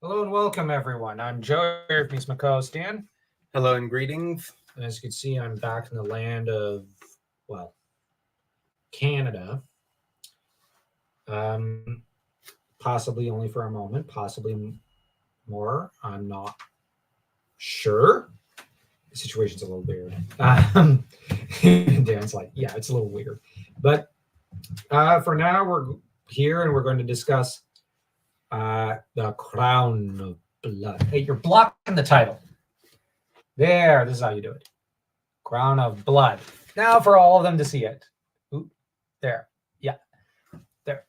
Hello and welcome, everyone. I'm Joe here with my co-host Dan. Hello and greetings. And as you can see, I'm back in the land of, well, Canada. Um, Possibly only for a moment, possibly more. I'm not sure. The situation's a little weird. Dan's like, yeah, it's a little weird. But for now, we're here and we're going to discuss the Crown of Blood. Hey, you're blocking the title. There, this is how you do it. Crown of Blood. Now for all of them to see it. Ooh, there. Yeah. There.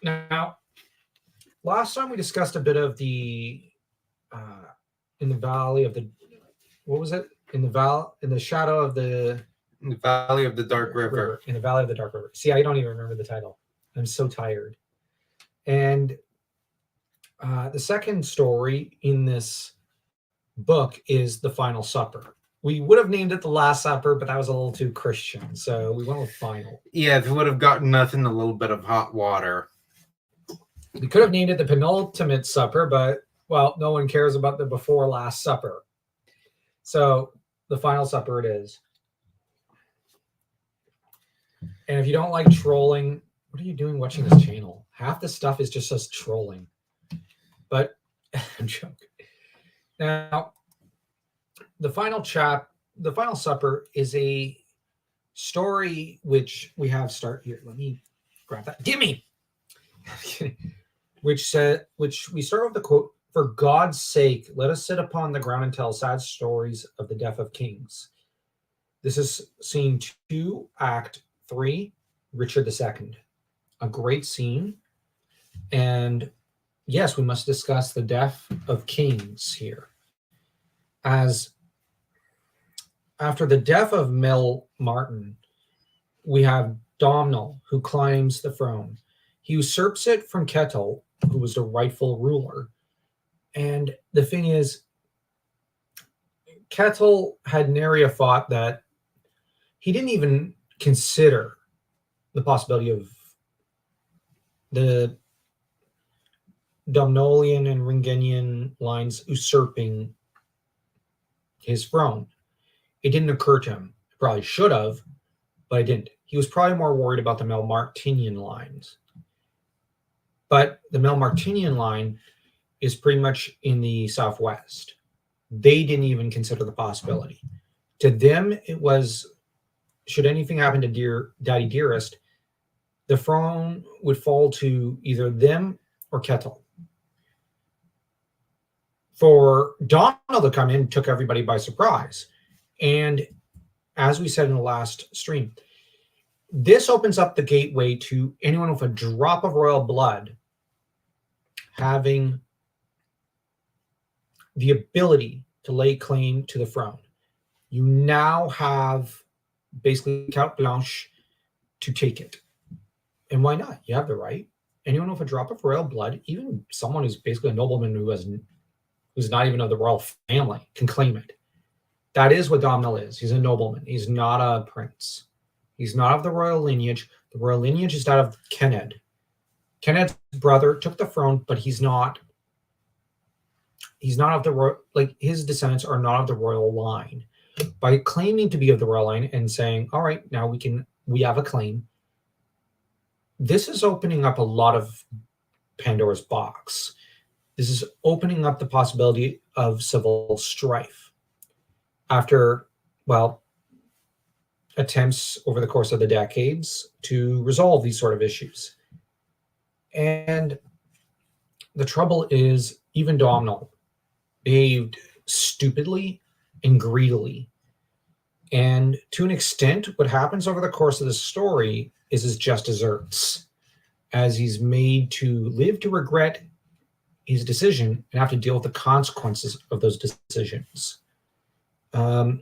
Now, last time we discussed a bit of the in the valley of the what was it? In the shadow of the In the Valley of the Dark River. In the Valley of the Dark River. See, I don't even remember the title. I'm so tired. And the second story in this book is The Final Supper. We would have named it The Last Supper, but that was a little too Christian, so we went with Final. Yeah, if it would have gotten us in a little bit of hot water. We could have named it The Penultimate Supper, but, well, no one cares about the Before Last Supper. So, The Final Supper it is. And if you don't like trolling, what are you doing watching this channel? Half the stuff is just us trolling. But, I'm joking. Now, The Final Supper is a story which we have start here. Let me grab that. Gimme! which we start with the quote, "For God's sake, let us sit upon the ground and tell sad stories of the death of kings." This is scene 2, act 3, Richard II. A great scene. And yes, we must discuss the death of kings here. As after the death of Mel Martin, we have Domhnall, who climbs the throne. He usurps it from Kettle, who was the rightful ruler. And the thing is, Kettle had nary a thought that he didn't even consider the possibility of the Domnallian and Ringenian lines usurping his throne. It didn't occur to him. It probably should have, but it didn't. He was probably more worried about the Melmartinian lines. But the Melmartinian line is pretty much in the southwest. They didn't even consider the possibility. To them, it was, should anything happen to Daddy Dearest, the throne would fall to either them or Kettle. For Domhnall to come in took everybody by surprise. And as we said in the last stream, this opens up the gateway to anyone with a drop of royal blood having the ability to lay claim to the throne. You now have basically carte blanche to take it. And why not? You have the right. Anyone with a drop of royal blood, even someone who's basically a nobleman who's not even of the royal family, can claim it. That is what Domhnall is. He's a nobleman. He's not a prince. He's not of the royal lineage. The royal lineage is that of Kenneth. Kenneth's brother took the throne, but he's not of the royal, like his descendants are not of the royal line. By claiming to be of the royal line and saying, all right, now we have a claim, this is opening up a lot of Pandora's box. This is opening up the possibility of civil strife. After, well, attempts over the course of the decades to resolve these sort of issues. And the trouble is, even Domhnall behaved stupidly and greedily. And to an extent, what happens over the course of the story is his just desserts, as he's made to live to regret his decision and have to deal with the consequences of those decisions. And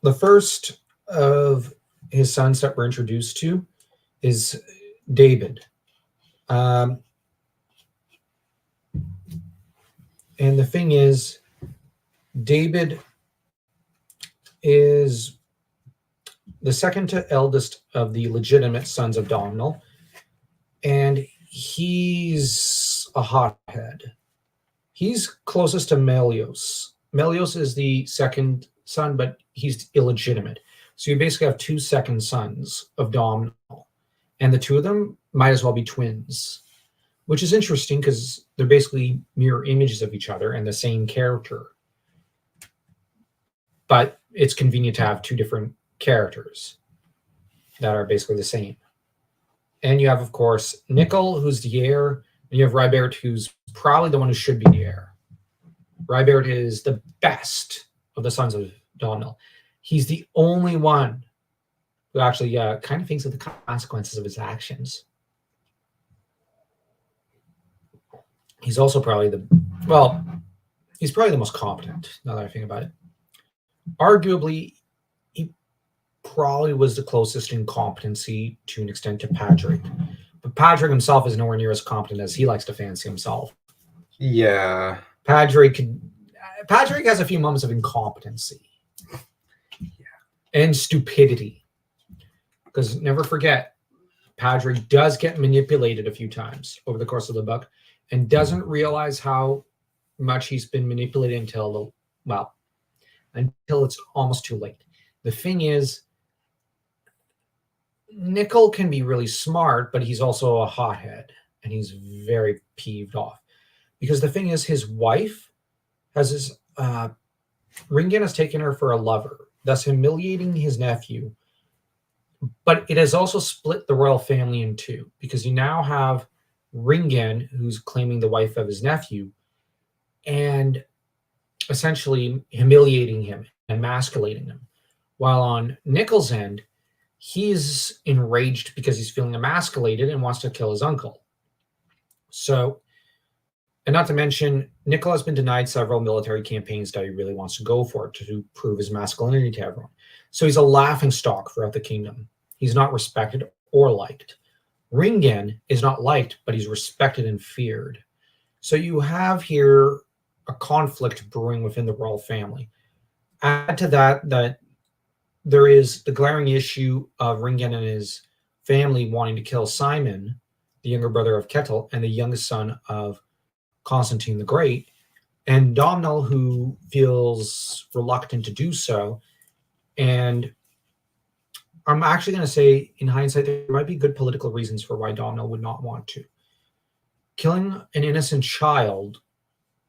the first of his sons that we're introduced to is David. And the thing is, David is the second to eldest of the legitimate sons of Domhnall. And he's a hothead. He's closest to Melios. Melios is the second son, but he's illegitimate. So you basically have two second sons of Domhnall, and the two of them might as well be twins, which is interesting because they're basically mirror images of each other and the same character. But it's convenient to have two different characters that are basically the same. And you have, of course, Nickel, who's the heir, and you have Rybert, who's probably the one who should be the heir. Rybert is the best of the sons of Domhnall. He's the only one who actually kind of thinks of the consequences of his actions. He's also probably he's probably the most competent, now that I think about it. Arguably, he probably was the closest in competency to an extent to Patrick. But Patrick himself is nowhere near as competent as he likes to fancy himself. Yeah. Patrick has a few moments of incompetency and stupidity. Because never forget, Patrick does get manipulated a few times over the course of the book and doesn't realize how much he's been manipulated until it's almost too late. The thing is, Nickel can be really smart, but he's also a hothead, and he's very peeved off. Because the thing is, his wife has his... Ringen has taken her for a lover, thus humiliating his nephew. But it has also split the royal family in two, because you now have Ringen, who's claiming the wife of his nephew, and essentially humiliating him and emasculating him. While on Nickel's end, he's enraged because he's feeling emasculated and wants to kill his uncle. So, and not to mention, Nickel has been denied several military campaigns that he really wants to go for to prove his masculinity to everyone. So he's a laughingstock throughout the kingdom. He's not respected or liked. Ringen is not liked, but he's respected and feared. So you have here a conflict brewing within the royal family. Add to that there is the glaring issue of Ringen and his family wanting to kill Simon, the younger brother of Kettle, and the youngest son of Constantine the Great, and Domhnall, who feels reluctant to do so. And I'm actually going to say, in hindsight, there might be good political reasons for why Domhnall would not want to. Killing an innocent child,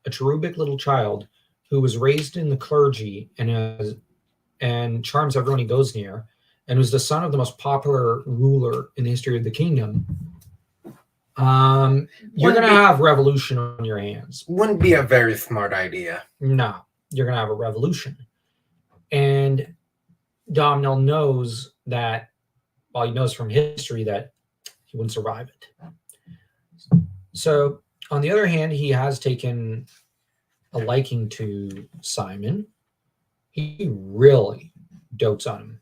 a cherubic little child, who was raised in the clergy and charms everyone he goes near, and was the son of the most popular ruler in the history of the kingdom, you're going to have revolution on your hands. Wouldn't be a very smart idea. No, you're going to have a revolution. And Domhnall knows that, well, he knows from history that he wouldn't survive it. So, on the other hand, he has taken a liking to Simon. He really dotes on him.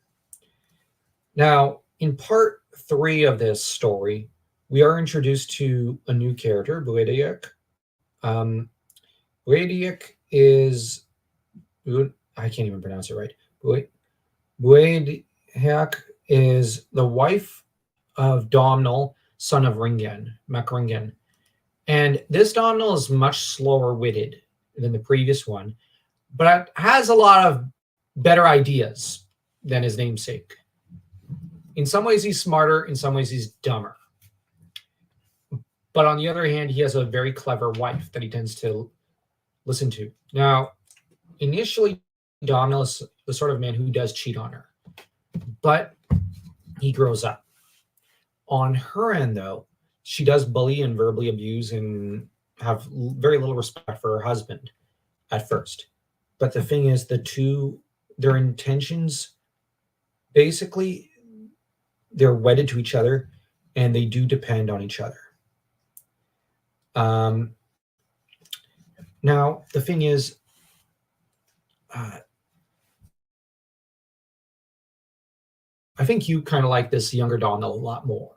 Now, in part 3 of this story, we are introduced to a new character, Buediek. Buediek is... I can't even pronounce it right. Buediek is the wife of Domhnall, son of Ringen, Mac-Ringen. And this Domhnall is much slower-witted than the previous one, but has a lot of better ideas than his namesake. In some ways, he's smarter. In some ways, he's dumber. But on the other hand, he has a very clever wife that he tends to listen to. Now, initially, Domhnall is the sort of man who does cheat on her. But he grows up. On her end, though, she does bully and verbally abuse and have very little respect for her husband at first. But the thing is, their intentions, basically, they're wedded to each other, and they do depend on each other. Now, the thing is, I think you kind of like this younger Domhnall a lot more.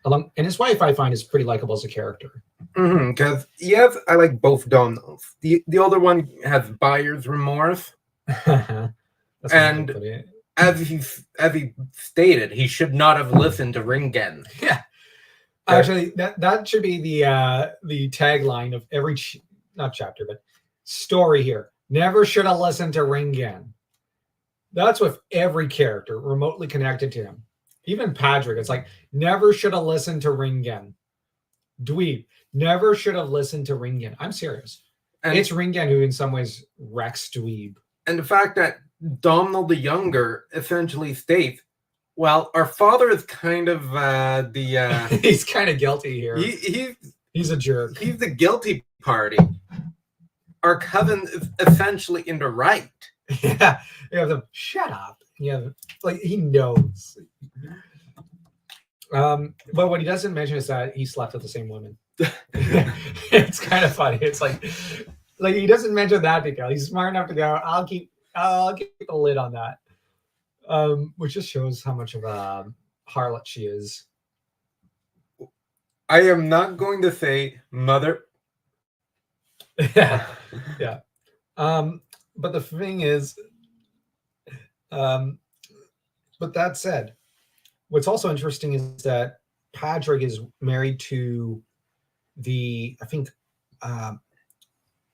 And his wife, I find, is pretty likable as a character. Because, yes, I like both Domhnalls. The older one has buyer's remorse. And as he stated, he should not have listened to Ringen. Yeah. Actually, that should be the tagline of every not chapter but story here. Never should have listened to Ringen. That's with every character remotely connected to him. Even Patrick, it's like never should have listened to Ringen. Dweeb, never should have listened to Ringen. I'm serious. And it's Ringen who, in some ways, wrecks Dweeb. And the fact that Domhnall the Younger essentially states, well, our father is kind of the he's kind of guilty here. He's a jerk. He's the guilty party. Our cousin is essentially in the right. Yeah, you have them. Shut up. Yeah, like he knows. But what he doesn't mention is that he slept with the same woman. It's kind of funny. It's like he doesn't mention that detail. He's smart enough to go, I'll keep a lid on that. Which just shows how much of a harlot she is. I am not going to say mother. Yeah. But the thing is, but that said, what's also interesting is that Padraig is married to I think,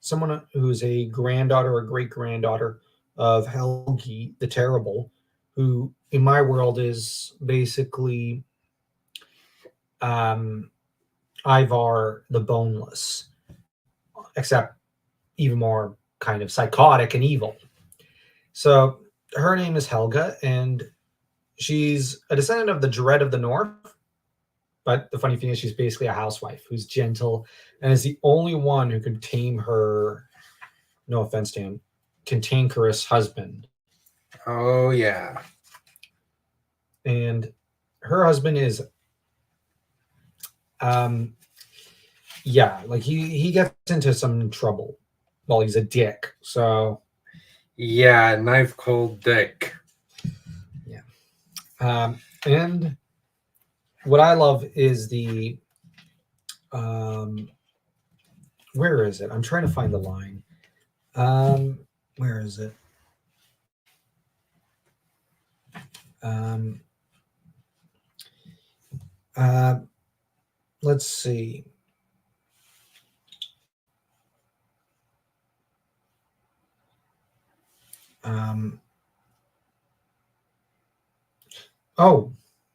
someone who's a granddaughter or great granddaughter of Helgi the Terrible, who in my world is basically Ivar the Boneless, except even more kind of psychotic and evil. So her name is Helga, and she's a descendant of the Dread of the North. But the funny thing is she's basically a housewife who's gentle and is the only one who can tame her, no offense to him, cantankerous husband. Oh, yeah. And her husband is, like he gets into some trouble. Well, he's a dick, so. Yeah, knife cold dick. Yeah. And what I love is the, where is it? I'm trying to find the line. Where is it? Let's see. Oh,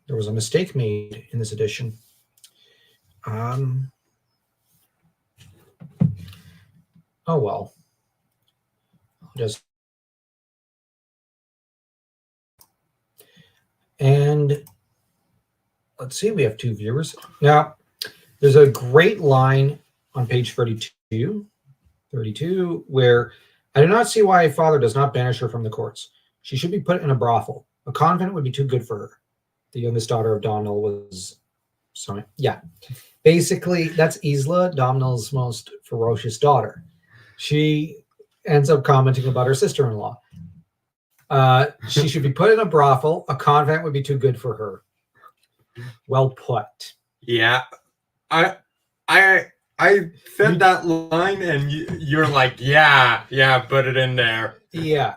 there was a mistake made in this edition. Oh well. And let's see, we have 2 viewers. Now, there's a great line on page 32, where I do not see why a father does not banish her from the courts. She should be put in a brothel. A convent would be too good for her. The youngest daughter of Domhnall was, sorry, yeah. Basically, that's Isla, Domhnall's most ferocious daughter. She ends up commenting about her sister-in-law. She should be put in a brothel. A convent would be too good for her. Well put. Yeah. I said that line and you're like, yeah, put it in there. Yeah.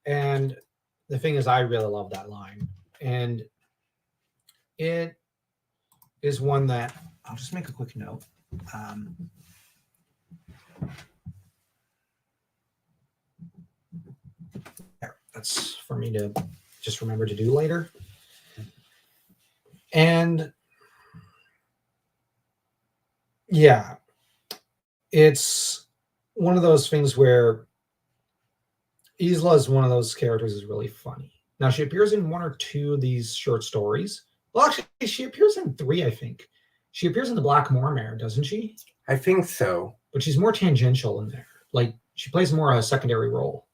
And the thing is, I really love that line. And it is one that I'll just make a quick note. That's for me to just remember to do later. And yeah, it's one of those things where Isla is one of those characters who's really funny. Now, she appears in 1 or 2 of these short stories. Well, actually, she appears in 3, I think. She appears in the Black Moormare, doesn't she? I think so. But she's more tangential in there. Like, she plays more a secondary role.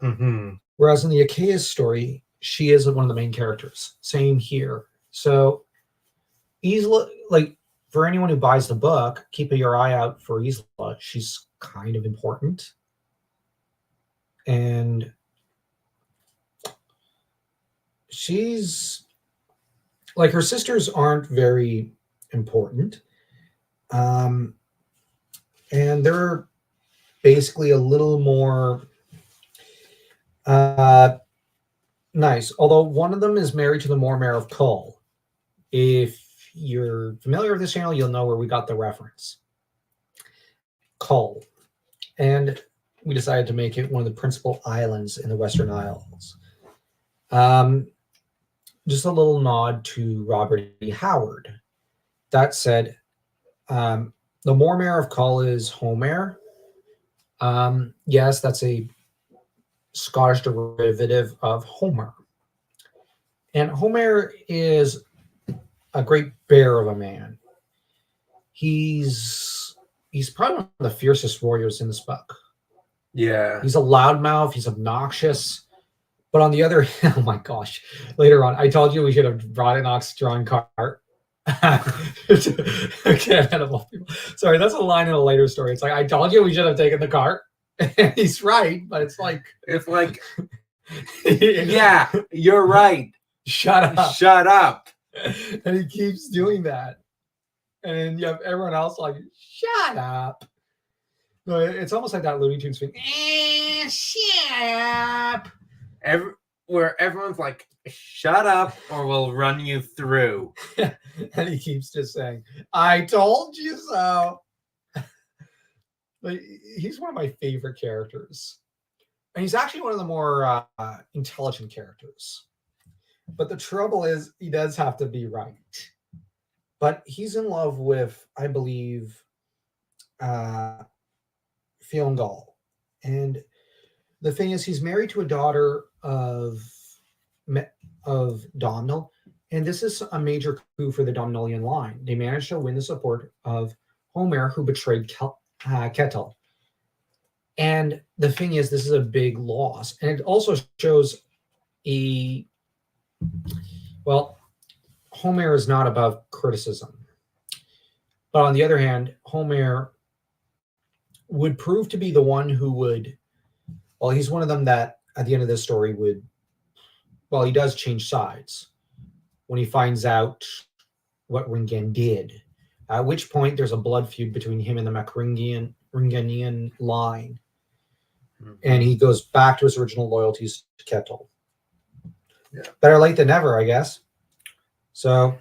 Mm-hmm. Whereas in the Achaeus story, she is one of the main characters. Same here. So, Isla, like, for anyone who buys the book, keep your eye out for Isla. She's kind of important. And she's, like, her sisters aren't very important. And they're basically a little more nice. Although one of them is married to the Moormare of Kull. If you're familiar with this channel, you'll know where we got the reference. Kull. And we decided to make it one of the principal islands in the Western Isles. Just a little nod to Robert E. Howard. That said, the Mormaer of Kull is Homer. Yes, that's a Scottish derivative of Homer. And Homer is a great bear of a man. He's probably one of the fiercest warriors in this book. Yeah. He's a loudmouth. He's obnoxious. But on the other hand, oh my gosh, later on, I told you we should have brought an ox-drawn cart. Okay, sorry, that's a line in a later story. It's like, I told you we should have taken the cart. And he's right, but it's like, yeah, you're right. Shut up. Shut up. And he keeps doing that. And you have everyone else like, shut up. No, it's almost like that Looney Tunes thing. Shut up. Where everyone's like, shut up or we'll run you through. And he keeps just saying, I told you so. Like, he's one of my favorite characters. And he's actually one of the more intelligent characters. But the trouble is, he does have to be right. But he's in love with, I believe, Fionn Gall. And the thing is, he's married to a daughter of Domhnall. And this is a major coup for the Domhnallian line. They managed to win the support of Homer, who betrayed Kettle. And the thing is, this is a big loss. And it also shows Homer is not above criticism. But on the other hand, Homer would prove to be the one who would, he's one of them that at the end of this story would, he does change sides when he finds out what Ringen did. At which point there's a blood feud between him and the Ringenian line. Mm-hmm. And he goes back to his original loyalties to Kettle. Yeah. Better late than never, I guess. So,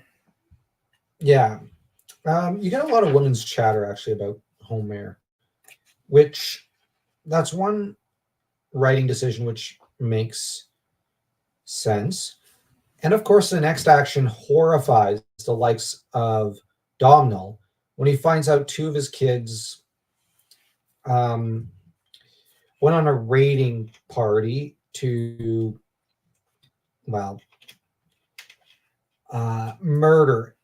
yeah. You get a lot of women's chatter, actually, about Homer, which that's one writing decision which makes sense. And, of course, the next action horrifies the likes of Domhnall when he finds out two of his kids went on a raiding party to, murder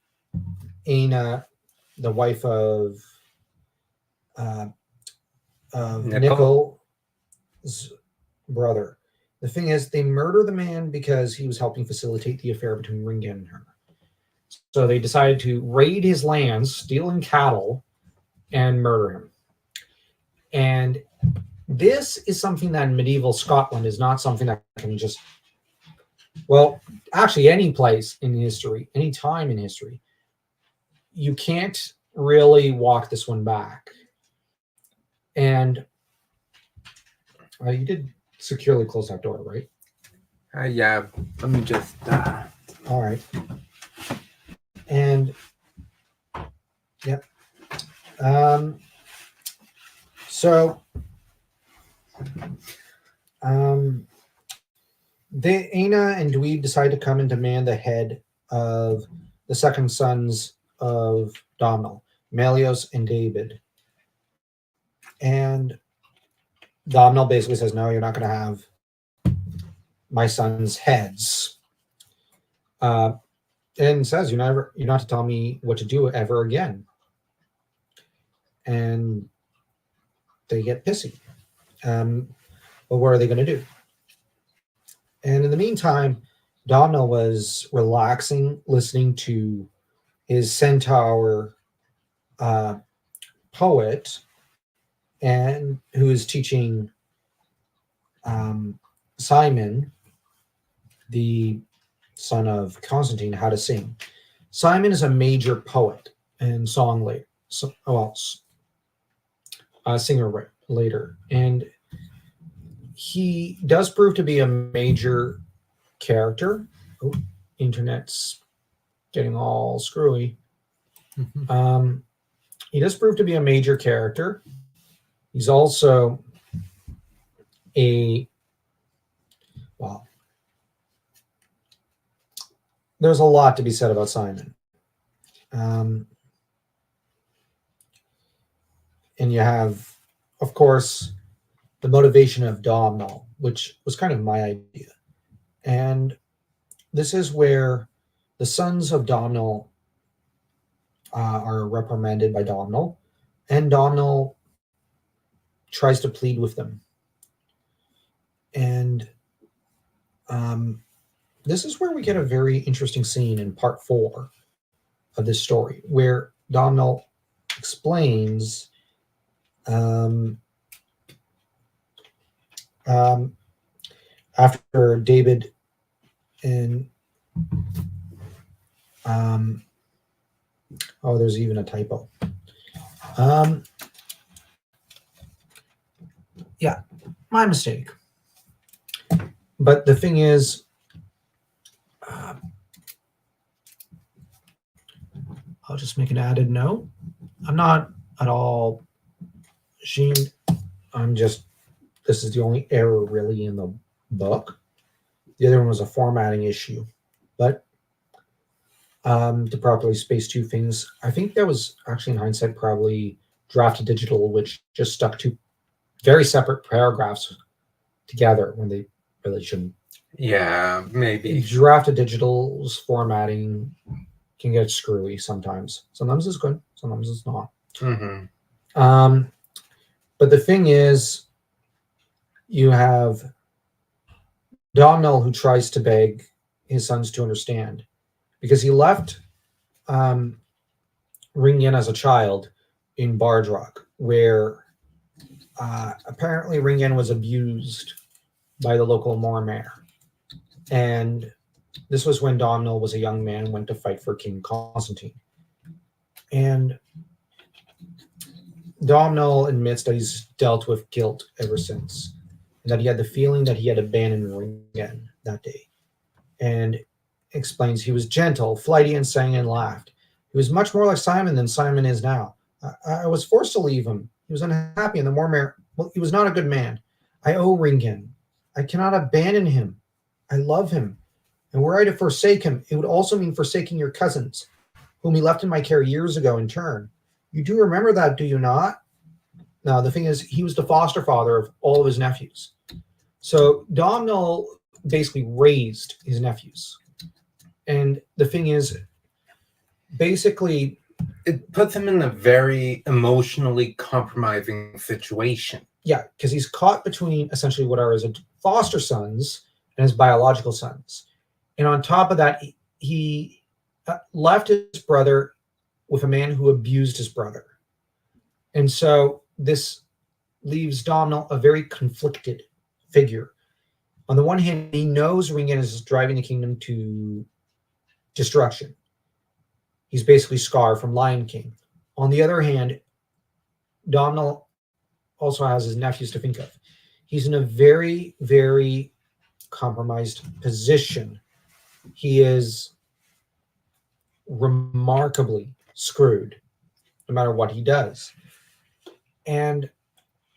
Aina, the wife of Nichol's brother. The thing is, they murder the man because he was helping facilitate the affair between Ringen and her. So they decided to raid his lands, stealing cattle, and murder him. And this is something that in medieval Scotland is not something that can just, actually any place in history, any time in history, you can't really walk this one back. And you did securely close that door, right? Yeah, let me just... All right. And, yep. So, Aina and Dweeb decide to come and demand the head of the second sons of Domhnall, Melios and David. And Domhnall basically says, no, you're not going to have my sons' heads. And says, you're not to tell me what to do ever again. And they get pissy. But what are they going to do? And in the meantime, Domhnall was relaxing, listening to his centaur poet, and who is teaching Simon, the son of Constantine, how to sing. Simon is a major poet and singer later, and he does prove to be a major character. Internet's getting all screwy. Mhm. He does prove to be a major character. He's also a, well, there's a lot to be said about Simon. And you have, of course, the motivation of Domhnall, which was kind of my idea. And this is where the sons of Domhnall are reprimanded by Domhnall, and Domhnall tries to plead with them. And this is where we get a very interesting scene in part 4 of this story, where Domhnall explains after David and oh, there's even a typo. Yeah, my mistake. But the thing is, I'll just make an added note. I'm not at all ashamed. This is the only error really in the book. The other one was a formatting issue. But to properly space two things, I think that was actually in hindsight probably drafted digital, which just stuck two very separate paragraphs together when they really shouldn't. Yeah, maybe. Drafted digital's formatting can get screwy sometimes. Sometimes it's good, sometimes it's not. Mm-hmm. But the thing is, you have Domhnall who tries to beg his sons to understand because he left Ringen as a child in Bardrock, where apparently Ringen was abused by the local Mormaer. And this was when Domhnall was a young man and went to fight for King Constantine. And Domhnall admits that he's dealt with guilt ever since, and that he had the feeling that he had abandoned Ringen that day. And explains he was gentle, flighty, and sang and laughed. He was much more like Simon than Simon is now. I was forced to leave him. He was unhappy, and the Mormaer, well, he was not a good man. I owe Ringen. I cannot abandon him. I love him. And were I to forsake him, it would also mean forsaking your cousins, whom he left in my care years ago in turn. You do remember that, do you not? Now, the thing is, he was the foster father of all of his nephews. So Domhnall basically raised his nephews. And the thing is, basically, it puts him in a very emotionally compromising situation. Yeah, because he's caught between essentially what are his foster sons and his biological sons. And on top of that, he left his brother with a man who abused his brother. And so this leaves Domhnall a very conflicted figure. On the one hand, he knows Ringen is driving the kingdom to destruction. He's basically Scar from Lion King. On the other hand, Domhnall also has his nephews to think of. He's in a very, very compromised position. He is remarkably screwed no matter what he does. And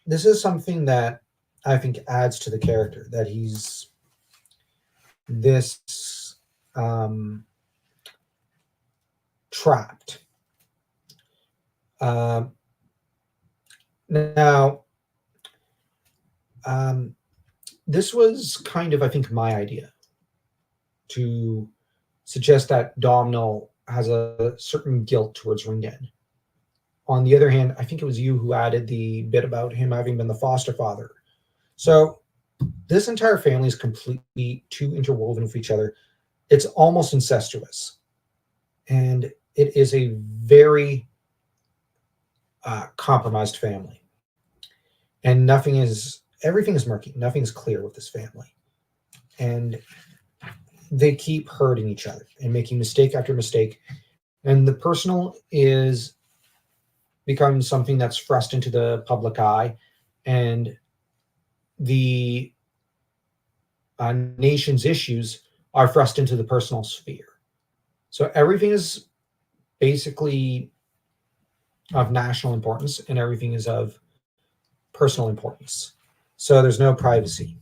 this is something that I think adds to the character, that he's this trapped. Now, this was kind of, I think, my idea to suggest that Domhnall has a certain guilt towards Ringen. On the other hand, I think it was you who added the bit about him having been the foster father. So this entire family is completely too interwoven with each other. It's almost incestuous. And it is a very compromised family. And everything is murky. Nothing is clear with this family. And they keep hurting each other and making mistake after mistake. And the personal is becoming something that's thrust into the public eye. And the nation's issues are thrust into the personal sphere. So everything is basically of national importance and everything is of personal importance. So there's no privacy.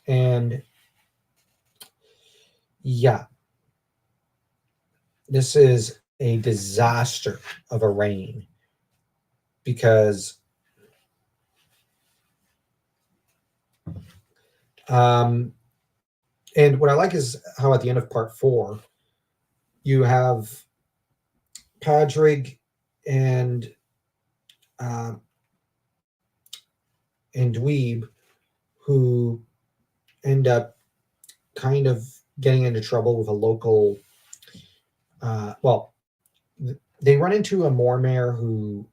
And yeah, this is a disaster of a reign because and what I like is how at the end of part 4 you have Padrig and uh, Dweeb who end up kind of getting into trouble with a local they run into a Mormare who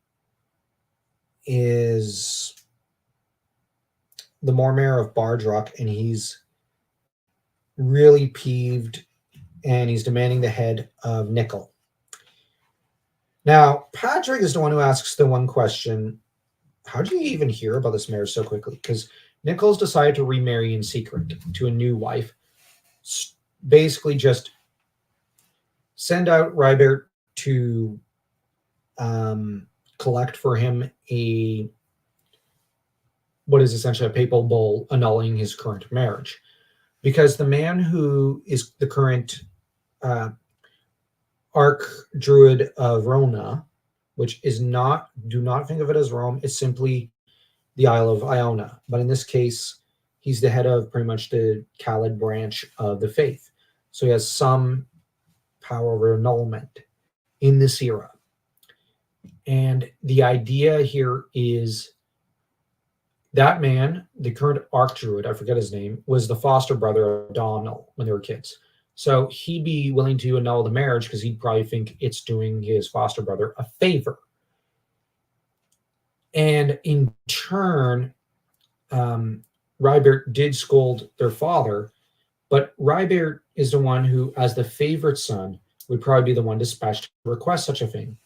is the Mormare of Bardrock, and he's really peeved and he's demanding the head of Nickel. Now, Patrick is the one who asks the one question, how do you even hear about this marriage so quickly? Because Nickel's decided to remarry in secret to a new wife. Basically just send out Rybert to collect for him what is essentially a papal bull annulling his current marriage. Because the man who is the current Archdruid of Rona, which is not, do not think of it as Rome, it's simply the Isle of Iona. But in this case, he's the head of pretty much the Khalid branch of the faith. So he has some power of annulment in this era. And the idea here is that man, the current Archdruid, I forget his name, was the foster brother of Domhnall when they were kids. So he'd be willing to annul the marriage because he'd probably think it's doing his foster brother a favor. And in turn, Rybert did scold their father, but Rybert is the one who, as the favorite son, would probably be the one dispatched to request such a thing.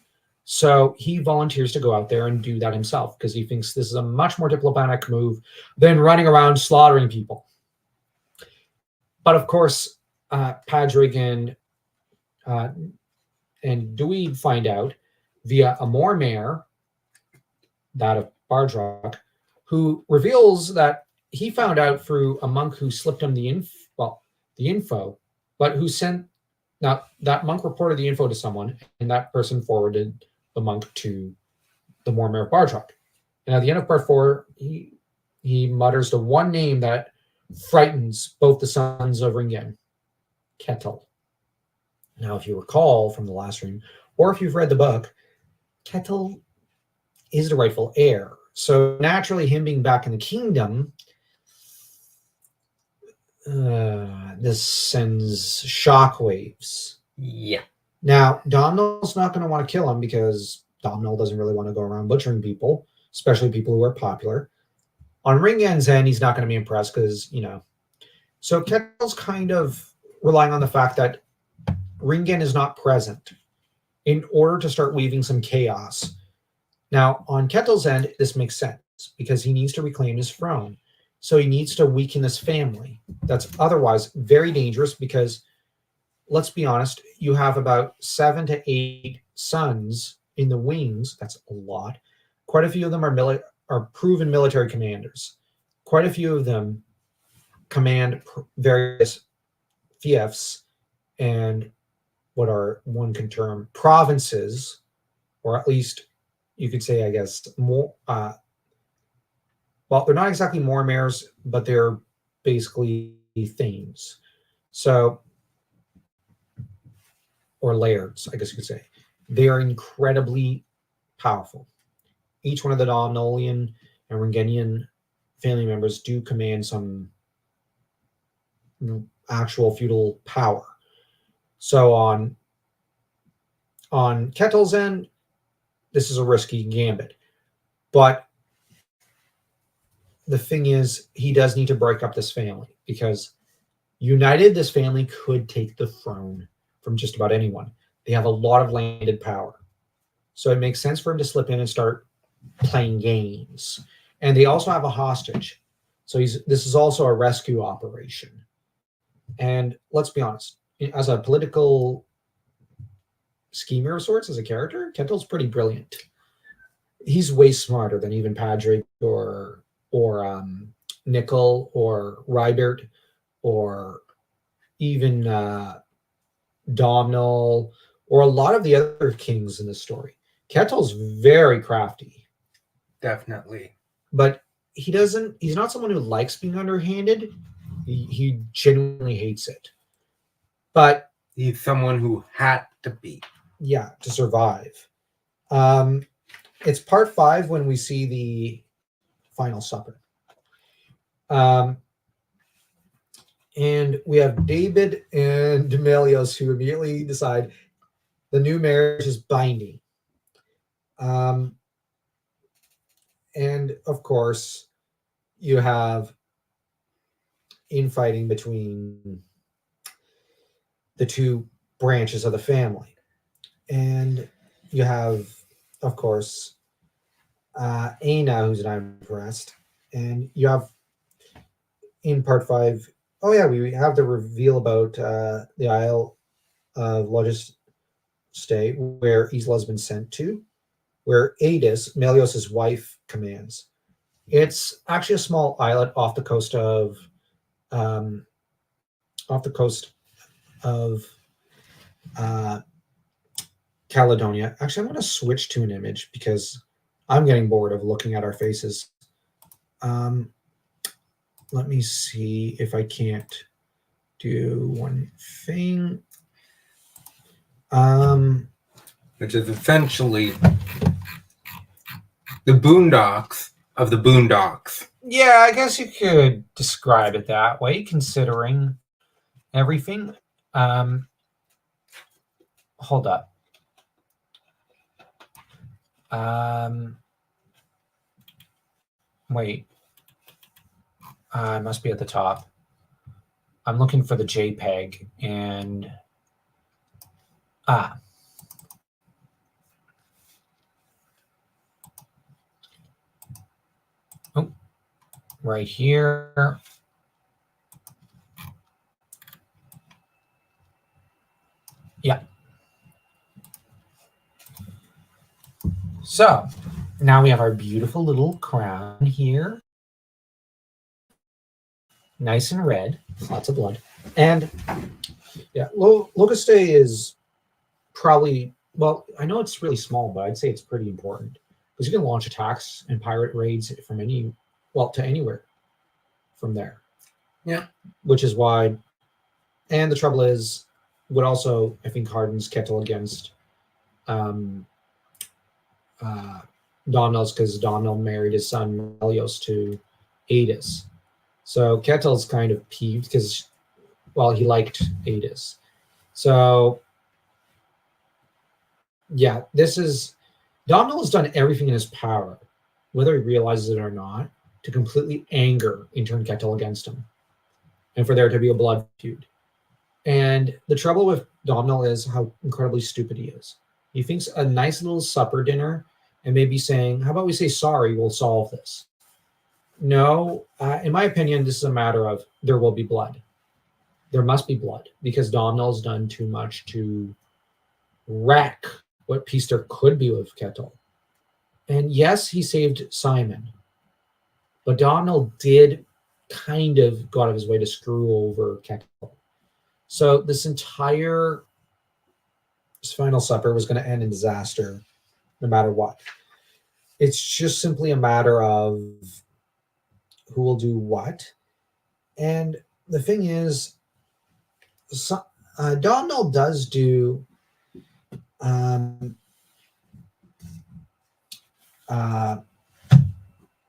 So he volunteers to go out there and do that himself because he thinks this is a much more diplomatic move than running around slaughtering people. But of course, Padrig and Dweeb find out via a Mormare, that of Bardrock, who reveals that he found out through a monk who slipped him the info, but who sent, now that monk reported the info to someone, and that person forwarded the monk to the Mormare of Bardrock. And at the end of part 4, he mutters the one name that frightens both the sons of Ringen, Kettle. Now, if you recall from the last stream, or if you've read the book, Kettle is the rightful heir. So naturally, him being back in the kingdom, this sends shockwaves. Yeah. Now, Domhnall's not going to want to kill him because Domhnall doesn't really want to go around butchering people, especially people who are popular. On Ringen's end, he's not going to be impressed because, So Kettle's kind of relying on the fact that Ringen is not present in order to start weaving some chaos. Now, on Kettle's end, this makes sense because he needs to reclaim his throne. So he needs to weaken this family. That's otherwise very dangerous because, let's be honest, you have about 7 to 8 sons in the wings. That's a lot. Quite a few of them are proven military commanders. Quite a few of them command various fiefs and what are, one can term, provinces, or at least you could say, I guess, more. Well, they're not exactly Mormares, but they're basically thanes. So, or lairds, I guess you could say. They are incredibly powerful. Each one of the Domhnallian and Ringenian family members do command some actual feudal power. So on Kettle's end, this is a risky gambit. But the thing is, he does need to break up this family because united, this family could take the throne from just about anyone. They have a lot of landed power. So it makes sense for him to slip in and start playing games. And they also have a hostage. So this is also a rescue operation. And let's be honest, as a political schemer of sorts as a character, Kettle's pretty brilliant. He's way smarter than even Patrick or Nickel or Rybert or even Domhnall or a lot of the other kings in the story. Kettle's very crafty, Definitely. but he's not someone who likes being underhanded. He genuinely hates it. But He's someone who had to be. yeah, to survive. It's part 5 when we see the final supper. And we have David and Demelios who immediately decide the new marriage is binding. And of course, you have infighting between the two branches of the family. And you have, of course, Aina, who's not impressed. And you have in part 5, oh yeah, we have the reveal about the Isle of Logis Stay, where Isla's been sent to, where Adis, Melios' wife, commands. It's actually a small islet off the coast of Caledonia. Actually, I'm going to switch to an image because I'm getting bored of looking at our faces. Let me see if I can't do one thing. Which is essentially the boondocks of the boondocks. Yeah, I guess you could describe it that way, considering everything. Hold up. Wait. I must be at the top. I'm looking for the JPEG and oh, right here. Yeah. So now we have our beautiful little crown here. Nice and red, lots of blood. And yeah, Logis Stay is probably, well, I know it's really small, but I'd say it's pretty important because you can launch attacks and pirate raids from to anywhere from there. Yeah. Which is why, and the trouble is, what also I think hardens Kettle against Domhnall's, because Domhnall married his son Melios to Adis. So Kettle's kind of peeved because, well, he liked Adis. So, yeah, Domhnall has done everything in his power, whether he realizes it or not, to completely anger and turn Kettle against him, and for there to be a blood feud. And the trouble with Domhnall is how incredibly stupid he is. He thinks a nice little supper dinner and maybe saying, how about we say sorry, we'll solve this. No, in my opinion, this is a matter of there will be blood. There must be blood because Domhnall's done too much to wreck what peace there could be with Kettle. And yes, he saved Simon, but Domhnall did kind of go out of his way to screw over Kettle. So this entire final supper was going to end in disaster no matter what. It's just simply a matter of who will do what. And the thing is, Domhnall does do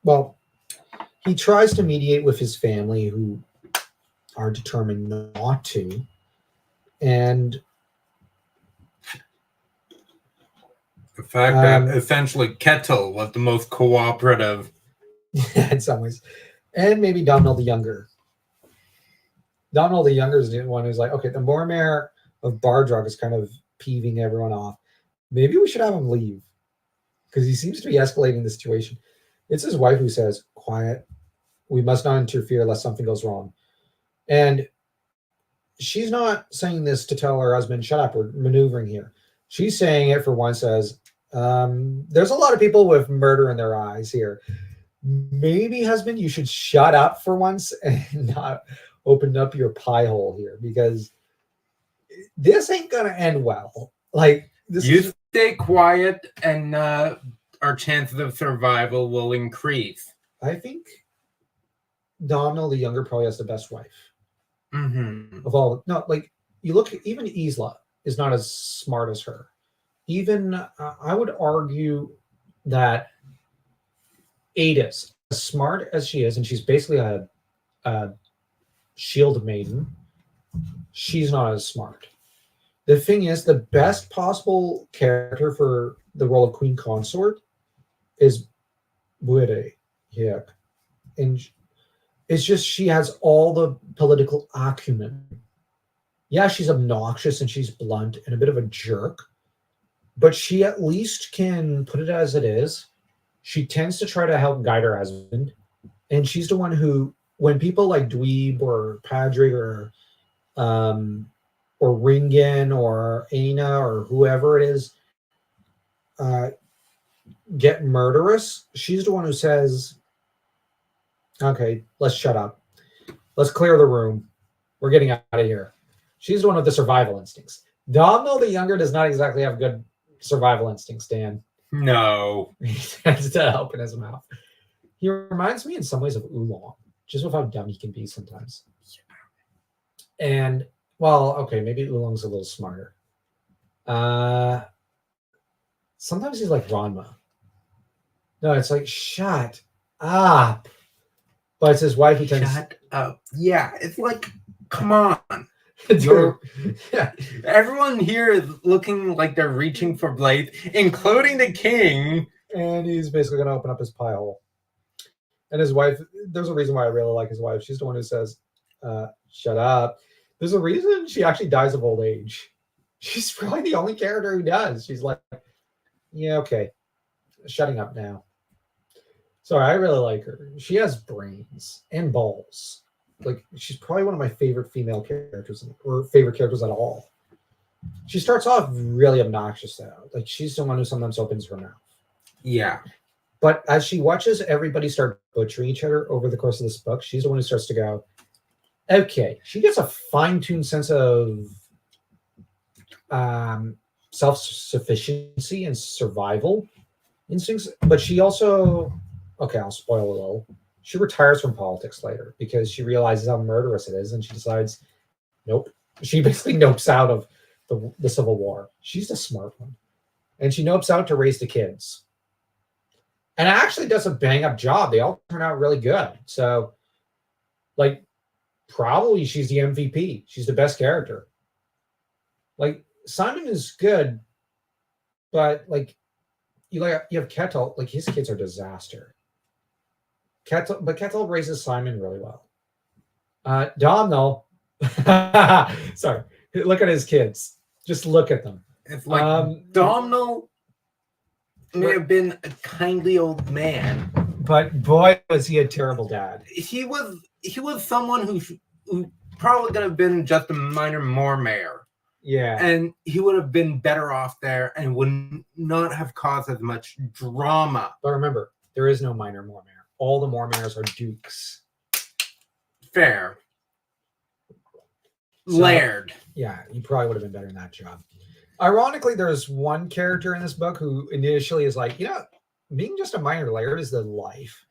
well, he tries to mediate with his family who are determined not to. And the fact that essentially Kettle was the most cooperative. In some ways. And maybe Domhnall the Younger. Domhnall the Younger is the one who's like, okay, the Mormaer of Bardrog is kind of peeving everyone off. Maybe we should have him leave. Because he seems to be escalating the situation. It's his wife who says, quiet. We must not interfere lest something goes wrong. And she's not saying this to tell her husband, shut up, we're maneuvering here. She's saying it for one, says, there's a lot of people with murder in their eyes here. Maybe, husband, you should shut up for once and not open up your pie hole here, because this ain't gonna end well. Like, this You is stay quiet, and our chances of survival will increase. I think Domhnall the younger probably has the best wife Mm-hmm. of all. No, like, you look, even Isla is not as smart as her. Even I would argue that Adis, as smart as she is, and she's basically a shield maiden, she's not as smart. The thing is, the best possible character for the role of Queen Consort is Buere. Yeah. And it's just she has all the political acumen. Yeah, she's obnoxious and she's blunt and a bit of a jerk, but she at least can put it as it is. She tends to try to help guide her husband, and she's the one who, when people like Dweeb or Padrig or Ringen or Aina or whoever it is get murderous, she's the one who says, "Okay, let's shut up. Let's clear the room. We're getting out of here." She's the one with the survival instincts. Domhnall the younger does not exactly have good survival instincts, Dan. No. He tends to open his mouth. He reminds me in some ways of Oolong, just with how dumb he can be sometimes. And, well, okay, maybe Oolong's a little smarter. Sometimes he's like Ranma. No, it's like, shut up. But it's his wife who tends. Shut up. Yeah, it's like, come on. Dude, yeah. Everyone here is looking like they're reaching for blades, including the king. And he's basically going to open up his pie hole. And his wife, there's a reason why I really like his wife. She's the one who says, shut up. There's a reason she actually dies of old age. She's probably the only character who does. She's like, yeah, okay, shutting up now. Sorry, I really like her. She has brains and balls. Like, she's probably one of my favorite female characters, or favorite characters at all. She starts off really obnoxious, though. Like, she's the one who sometimes opens her mouth. Yeah. But as she watches everybody start butchering each other over the course of this book, she's the one who starts to go, okay. She gets a fine-tuned sense of self-sufficiency and survival instincts. But she also, okay, I'll spoil a little. She retires from politics later because she realizes how murderous it is, and she decides, nope. She basically nopes out of the Civil War. She's the smart one. And she nopes out to raise the kids. And actually does a bang-up job. They all turn out really good. So, like, probably she's the MVP. She's the best character. Like, Simon is good, but, like, you have Kettle. Like, his kids are disaster. Kettle raises Simon really well. Domhnall, sorry, look at his kids. Just look at them. It's like Domhnall may have been a kindly old man, but boy, was he a terrible dad. He was someone who probably could have been just a minor Mormare. Yeah. And he would have been better off there and would not have caused as much drama. But remember, there is no minor Mormare. All the Mormares are dukes. Fair. So, Laird. Yeah, he probably would have been better in that job. Ironically, there's one character in this book who initially is like, being just a minor laird is the life.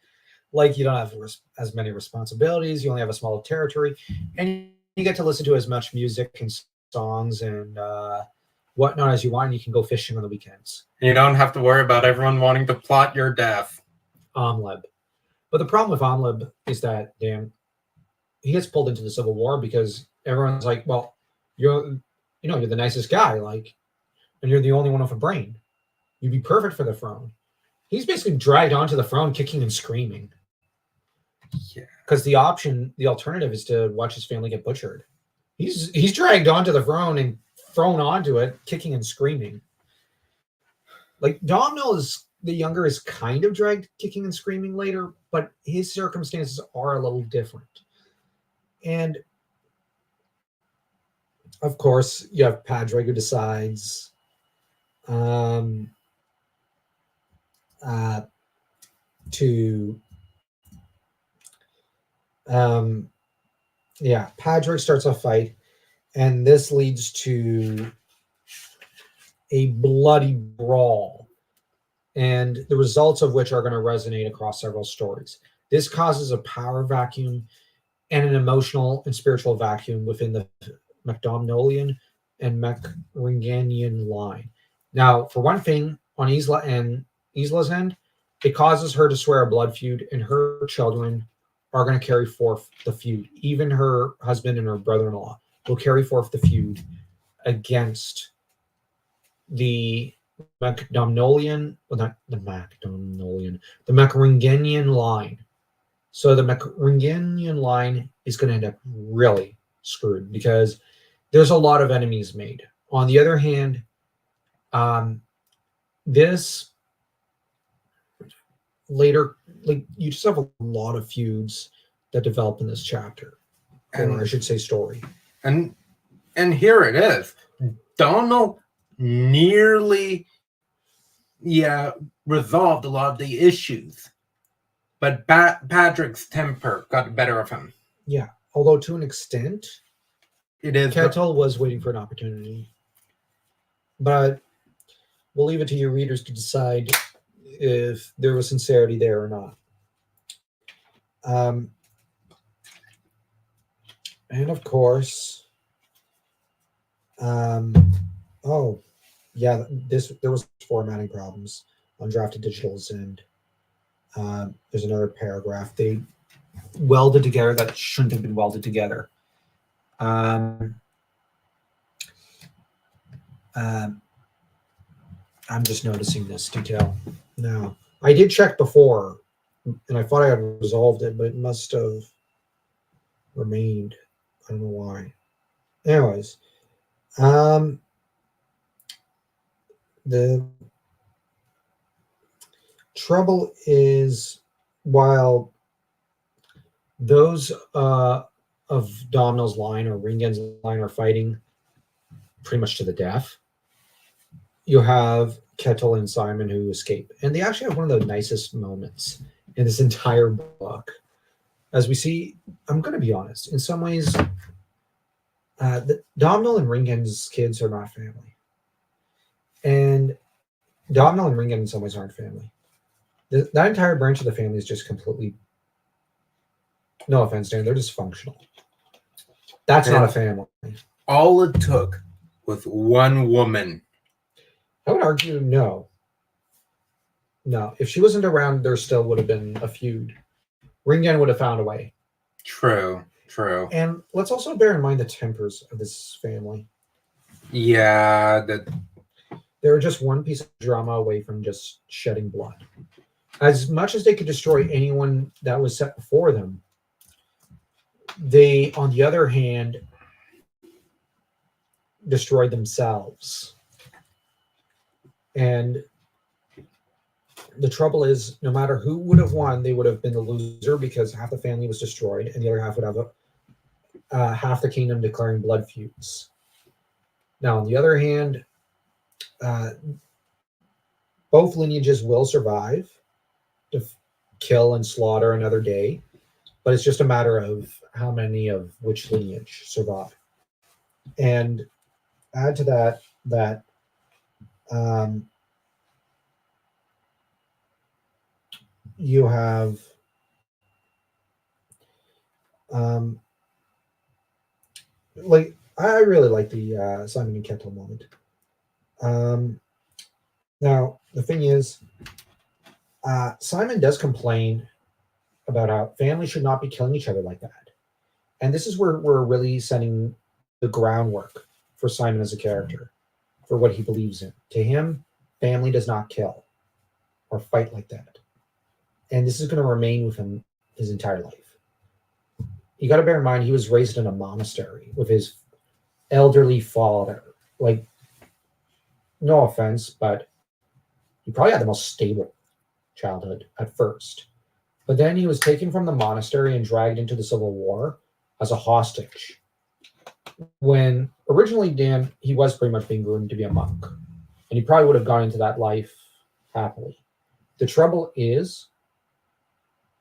Like, you don't have as many responsibilities. You only have a small territory. And you get to listen to as much music and songs and whatnot as you want. And you can go fishing on the weekends. You don't have to worry about everyone wanting to plot your death. Amleb. But the problem with Amleb is that, he gets pulled into the Civil War because everyone's like, well, you're the nicest guy, like, and you're the only one with a brain. You'd be perfect for the throne. He's basically dragged onto the throne, kicking and screaming. Yeah. Because the alternative is to watch his family get butchered. He's dragged onto the throne and thrown onto it, kicking and screaming. Like, Domhnall the younger is kind of dragged kicking and screaming later, but his circumstances are a little different. And of course, you have Padrig who decides, um, uh, to yeah, Patrick starts a fight, and this leads to a bloody brawl, and the results of which are going to resonate across several stories. This causes a power vacuum and an emotional and spiritual vacuum within the Macdonaldian and Meringanian line. Now, for one thing, on Isla's end, it causes her to swear a blood feud, and her children are going to carry forth the feud. Even her husband and her brother-in-law will carry forth the feud against the Macdonaldian, well, not the Macdonaldian, the Meringanian line. So the Meringanian line is going to end up really screwed because there's a lot of enemies made. On the other hand, this later, like, you just have a lot of feuds that develop in this chapter, or I should say story. And here it is. Donald nearly resolved a lot of the issues, but Patrick's temper got the better of him. Yeah, although to an extent, it is Kettle was waiting for an opportunity, but we'll leave it to your readers to decide if there was sincerity there or not. And of course, oh yeah, there was formatting problems on Drafted Digital's end. There's another paragraph they welded together that shouldn't have been welded together. I'm just noticing this detail now. I did check before, and I thought I had resolved it, but it must have remained. I don't know why. Anyways, the trouble is, while those of Domhnall's line or Ringen's line are fighting pretty much to the death, you have Kettle and Simon who escape. And they actually have one of the nicest moments in this entire book. As we see, I'm going to be honest, in some ways, Domhnall and Ringen's kids are not family. And Domhnall and Ringen in some ways aren't family. That entire branch of the family is just completely, no offense, Dan, they're dysfunctional. That's not a family. All it took was one woman. I would argue no. No, if she wasn't around, there still would have been a feud. Ringen would have found a way. True. And let's also bear in mind the tempers of this family. Yeah, they're just one piece of drama away from just shedding blood. As much as they could destroy anyone that was set before them, they, on the other hand, destroyed themselves. And the trouble is, no matter who would have won, they would have been the loser because half the family was destroyed and the other half would have half the kingdom declaring blood feuds. Now, on the other hand, both lineages will survive to kill and slaughter another day, but it's just a matter of how many of which lineage survive. And add to that you have like, I really like the Simon and Kettle moment. Now the thing is, Simon does complain about how families should not be killing each other like that, and this is where we're really setting the groundwork for Simon as a character, for what he believes in. To him, family does not kill or fight like that, and this is going to remain with him his entire life. You got to bear in mind, he was raised in a monastery with his elderly father. Like, no offense, but he probably had the most stable childhood at first. But then he was taken from the monastery and dragged into the Civil War as a hostage. When originally, Dan, he was pretty much being groomed to be a monk. and he probably would have gone into that life happily. The trouble is,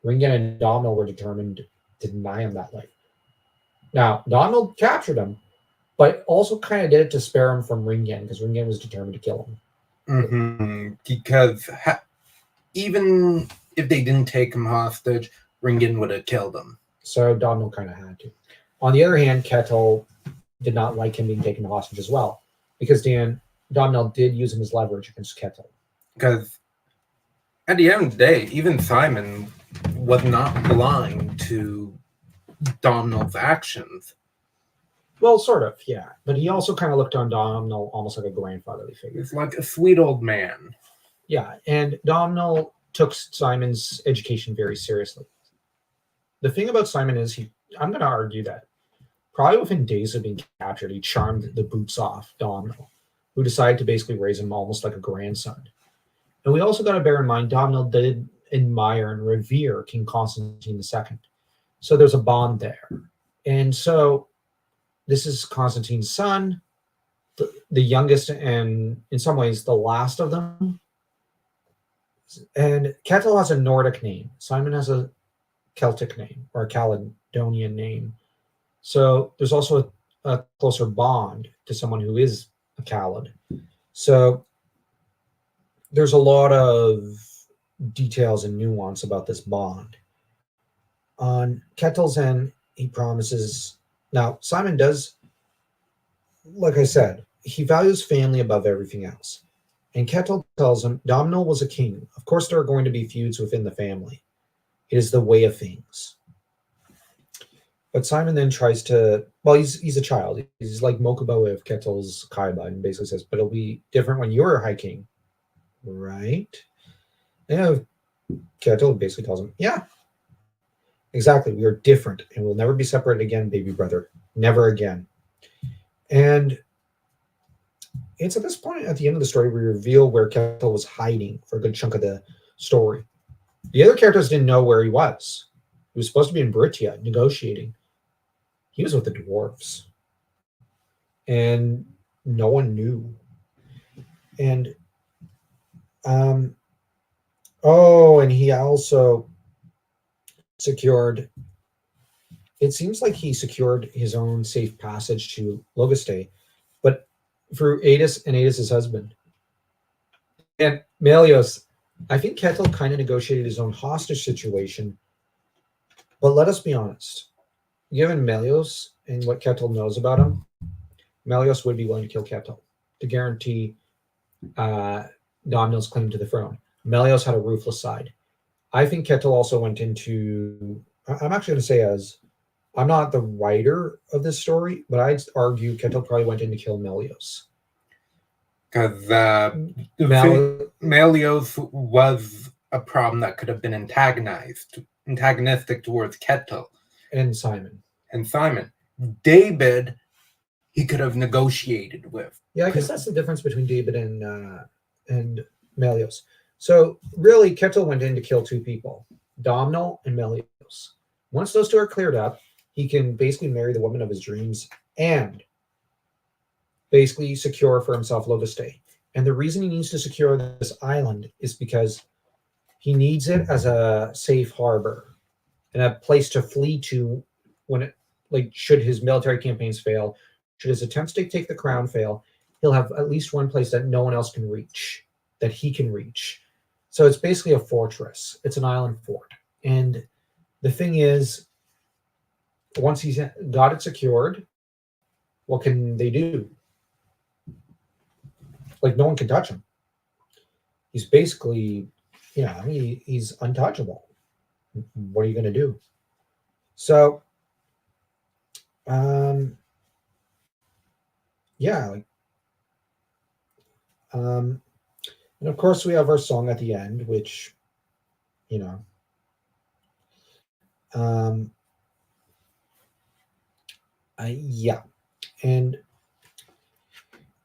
Ringen and Domhnall were determined to deny him that life. Now, Domhnall captured him, but also kind of did it to spare him from Ringen, because Ringen was determined to kill him. Because even if they didn't take him hostage, Ringen would have killed him. So Domhnall kind of had to. On the other hand, Kettle did not like him being taken hostage as well, because Domhnall did use him as leverage against Kettle. Because at the end of the day, even Simon was not blind to Domhnall's actions. Well, sort of, yeah. But he also kind of looked on Domhnall almost like a grandfatherly figure. He's like a sweet old man. Yeah, and Domhnall took Simon's education very seriously. The thing about Simon is I'm going to argue that probably within days of being captured, he charmed the boots off Domhnall, who decided to basically raise him almost like a grandson. And we also got to bear in mind, Domhnall did admire and revere King Constantine II. So there's a bond there. And so this is Constantine's son, the youngest and in some ways the last of them. And Kettle has a Nordic name. Simon has a Celtic name or a Caledonian name. So there's also a closer bond to someone who is a Caled. So there's a lot of details and nuance about this bond. On Kettle's end, he promises. Now, Simon does, like I said, he values family above everything else. And Kettle tells him, Domhnall was a king. Of course, there are going to be feuds within the family. It is the way of things. But Simon then tries to, well, he's a child. He's like Mokuba of Kettle's Kaiba, and basically says, but it'll be different when you're a high king. Right? And Kettle basically tells him, yeah, exactly. We are different, and we'll never be separated again, baby brother. Never again. And it's at this point at the end of the story we reveal where Kettle was hiding for a good chunk of the story. The other characters didn't know where he was. He was supposed to be in Brittia negotiating. He was with the dwarves. And no one knew. And and he also secured, it seems like he secured his own safe passage to Logaste, but through Adis and Adis's husband. And Melios, I think Kettle kind of negotiated his own hostage situation. But let us be honest. Given Melios and what Kettle knows about him, Melios would be willing to kill Kettle to guarantee Domhnall's claim to the throne. Melios had a ruthless side. I think Kettle also went into, I'm actually going to say I'm not the writer of this story, but I'd argue Kettle probably went in to kill Melios. Because Melios was a problem that could have been antagonistic towards Kettle. And Simon. David, he could have negotiated with. Yeah, I guess that's the difference between David and Melios. So really, Kettle went in to kill two people, Domhnall and Melios. Once those two are cleared up, he can basically marry the woman of his dreams and basically secure for himself Logaste. And the reason he needs to secure this island is because he needs it as a safe harbor and a place to flee to when it, like, should his military campaigns fail, should his attempts to take the crown fail, he'll have at least one place that no one else can reach, that he can reach. So it's basically a fortress. It's an island fort. And the thing is, once he's got it secured, what can they do? Like, no one can touch him. He's basically, he's untouchable. What are you going to do? So, and of course we have our song at the end, which, and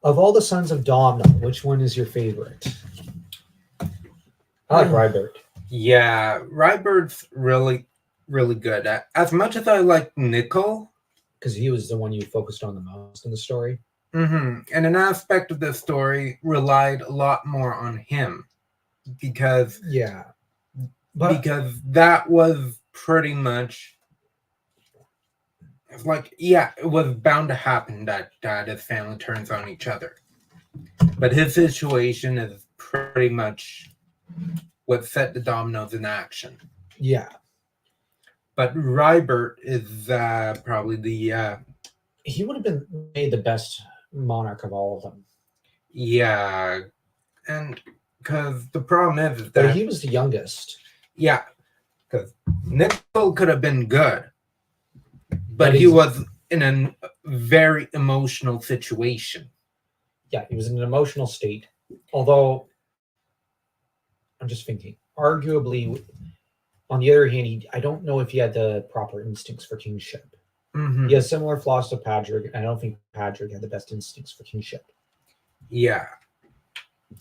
of all the sons of Domhnall, which one is your favorite? I like Rybert. Yeah, Rybert's really, really good. As much as I like Nicol, because he was the one you focused on the most in the story. And an aspect of the story relied a lot more on him because Yeah. But that was pretty much like, yeah, it was bound to happen that his family turns on each other. But his situation is pretty much what set the dominoes in action. yeah, But Rybert is probably the he would have been made the best monarch of all of them. yeah, and because the problem is But that he was the youngest. yeah, because Nickel could have been good, but But he he's- was in a very emotional situation. Yeah, he was in an emotional state. Although, I'm just thinking, arguably, on the other hand, I don't know if he had the proper instincts for kingship. Mhm. He has similar flaws to Patrick, and I don't think Patrick had the best instincts for kingship. Yeah,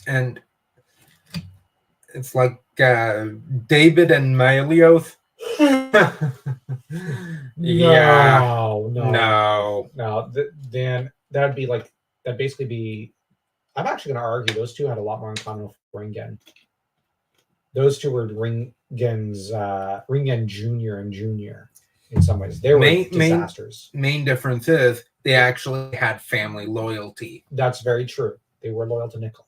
and it's like David and Melios. Yeah, no. Then that'd be like that'd basically be. I'm actually going to argue those two had a lot more in common with Ringen. Those two were Ringen Junior and Junior in some ways. They were disasters. Main difference is they actually had family loyalty. That's very true. They were loyal to Nickel.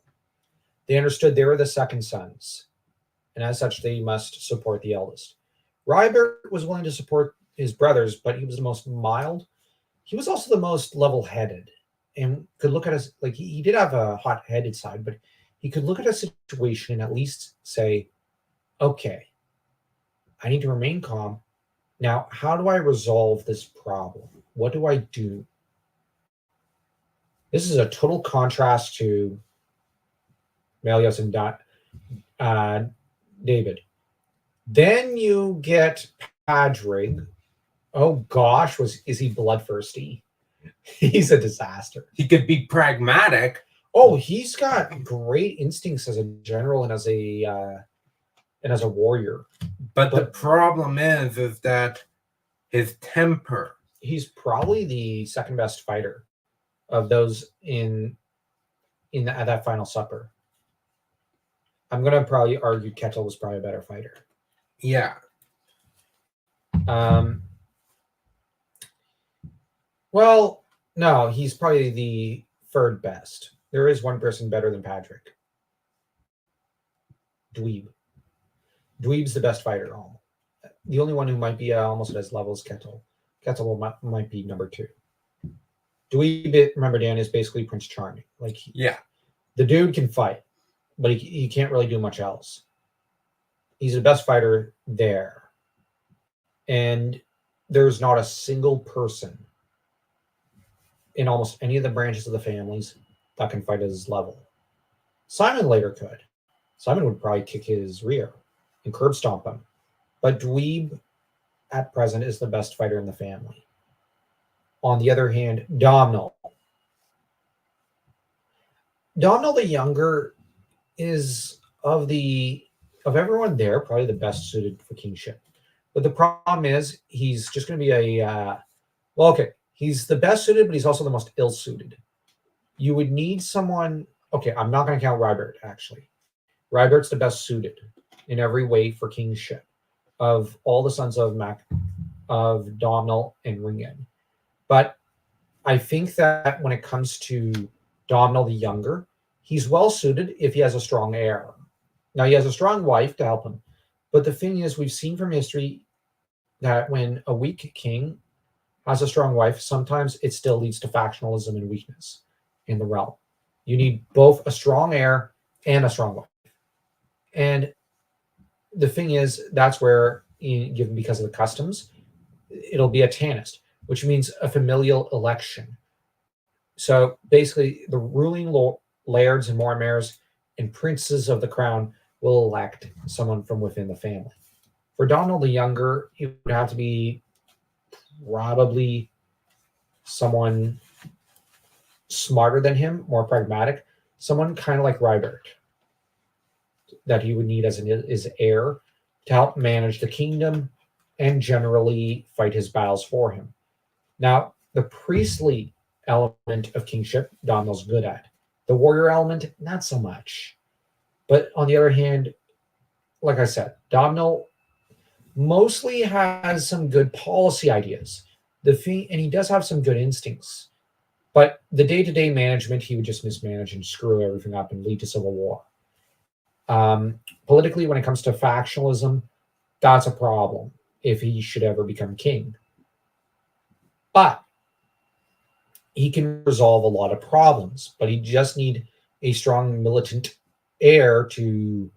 They understood they were the second sons, and as such, they must support the eldest. Rybert was willing to support his brothers, but he was the most mild. He was also the most level-headed, and could look at us like he did have a hot-headed side, but he could look at a situation and at least say, "Okay, I need to remain calm. Now, how do I resolve this problem? What do I do?" This is a total contrast to Melios and David. Then you get Padrig. Oh gosh, is he bloodthirsty? He's a disaster. He could be pragmatic. Oh, he's got great instincts as a general and as a warrior. But the problem is that his temper. He's probably the second best fighter of those at that final supper. I'm gonna probably argue Kettle was probably a better fighter. Yeah. Well, no, he's probably the third best. There is one person better than Patrick. Dweeb. Dweeb's the best fighter. The only one who might be almost at his level is Kettle. Kettle might be number 2. Dweeb, remember, Dan, is basically Prince Charming. The dude can fight, but he can't really do much else. He's the best fighter there. And there's not a single person in almost any of the branches of the families that can fight at his level. Simon later could. Simon would probably kick his rear and curb stomp him. But Dweeb, at present, is the best fighter in the family. On the other hand, Domhnall. Domhnall the Younger is of everyone there, probably the best suited for kingship. But the problem is he's just going to be he's the best suited, but he's also the most ill-suited. You would need someone. Okay, I'm not going to count Rybert, actually. Rybert's the best suited in every way for kingship of all the sons of Domhnall and Ringen. But I think that when it comes to Domhnall the Younger, he's well suited if he has a strong heir. Now, he has a strong wife to help him. But the thing is, we've seen from history that when a weak king has a strong wife, sometimes it still leads to factionalism and weakness in the realm. You need both a strong heir and a strong wife. And the thing is, that's where, because of the customs, it'll be a Tanist, which means a familial election. So basically, the ruling lairds and mormaers and princes of the crown will elect someone from within the family. For Domhnall the Younger, it would have to be probably someone smarter than him, more pragmatic, someone kind of like Rybert, that he would need as his heir to help manage the kingdom and generally fight his battles for him. Now, the priestly element of kingship, Domhnall's good at. The warrior element, not so much. But on the other hand, like I said, Domhnall mostly has some good policy ideas. And he does have some good instincts. But the day-to-day management, he would just mismanage and screw everything up and lead to civil war. Politically, when it comes to factionalism, that's a problem if he should ever become king. But he can resolve a lot of problems, but he just need a strong militant heir to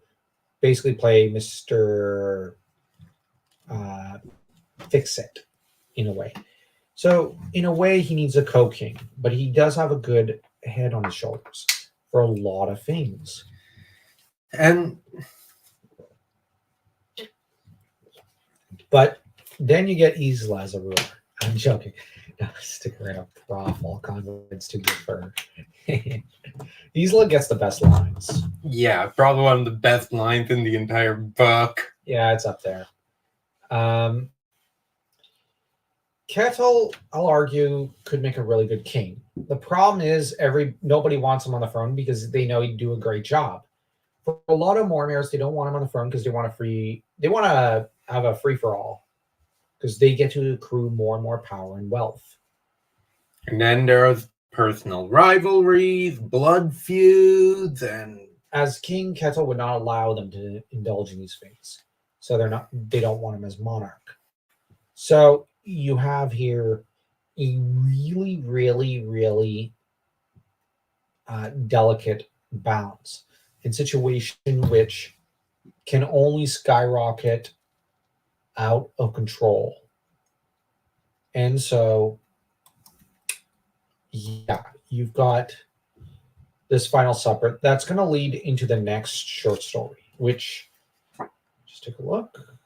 basically play Mr. Fix-It in a way. So in a way, he needs a co-king, but he does have a good head on his shoulders for a lot of things. And but then you get Isla as a ruler. I'm joking. No, stick around. Prof, all confidence to your fur. Isla gets the best lines. yeah, probably one of the best lines in the entire book. Yeah, it's up there. Kettle, I'll argue, could make a really good king. The problem is nobody wants him on the throne because they know he'd do a great job. For a lot of Mormaers, they don't want him on the throne because they want to have a free for all because they get to accrue more and more power and wealth. And then there's personal rivalries, blood feuds, and as king, Kettle would not allow them to indulge in these things. So they don't want him as monarch. So you have here a really, really, really delicate balance in situation which can only skyrocket out of control. And so, yeah, you've got this final supper that's going to lead into the next short story, which, just take a look.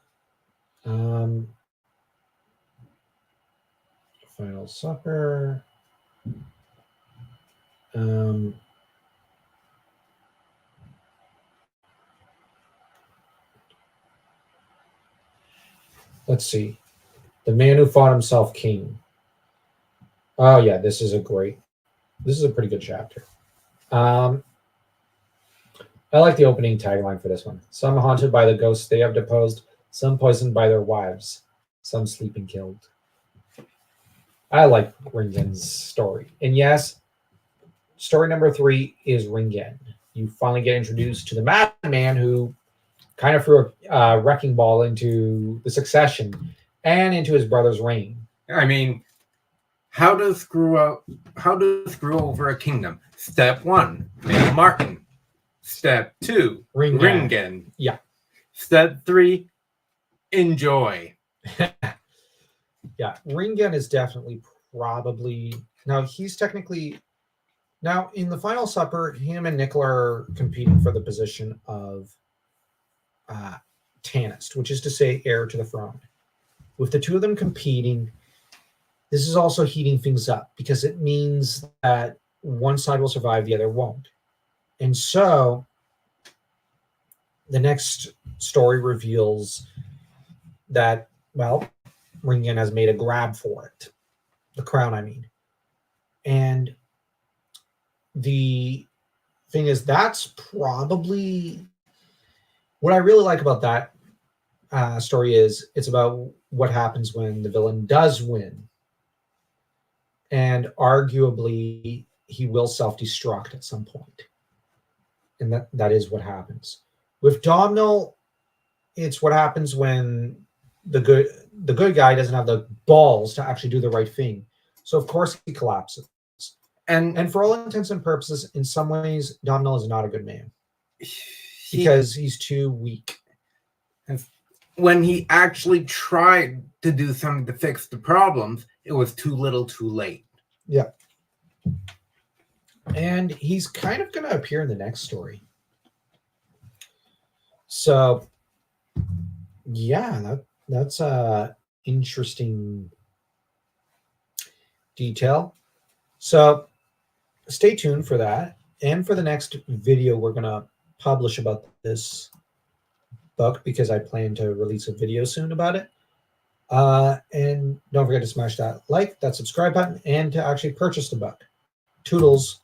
Final supper. Let's see. The man who fought himself king. Oh yeah, this is a pretty good chapter. I like the opening tagline for this one. Some haunted by the ghosts they have deposed, some poisoned by their wives, some sleeping killed. I like Ringen's story. And yes, story number 3 is Ringen. You finally get introduced to the madman who kind of threw a wrecking ball into the succession and into his brother's reign. I mean, how to screw over a kingdom? Step 1, Mail Martin. Step 2, Ringen. Yeah. Step 3, enjoy. Yeah, Ringen is definitely probably he's technically now in the final supper. Him and Nicola are competing for the position of Tanist, which is to say, heir to the throne. With the two of them competing, this is also heating things up because it means that one side will survive, the other won't. And so the next story reveals that, well, Ringen has made a grab for it. The crown, I mean. And the thing is, that's probably what I really like about that story is it's about what happens when the villain does win. And arguably, he will self-destruct at some point. And that is what happens. With Domhnall, it's what happens when the good guy doesn't have the balls to actually do the right thing. So of course he collapses. And for all intents and purposes, in some ways, Domhnall is not a good man. Because he's too weak. When he actually tried to do something to fix the problems, it was too little too late. Yeah. And he's kind of going to appear in the next story. So, yeah, that's a interesting detail. So, stay tuned for that. And for the next video we're going to publish about this book, because I plan to release a video soon about it. And don't forget to smash that like, that subscribe button, and to actually purchase the book. Toodles.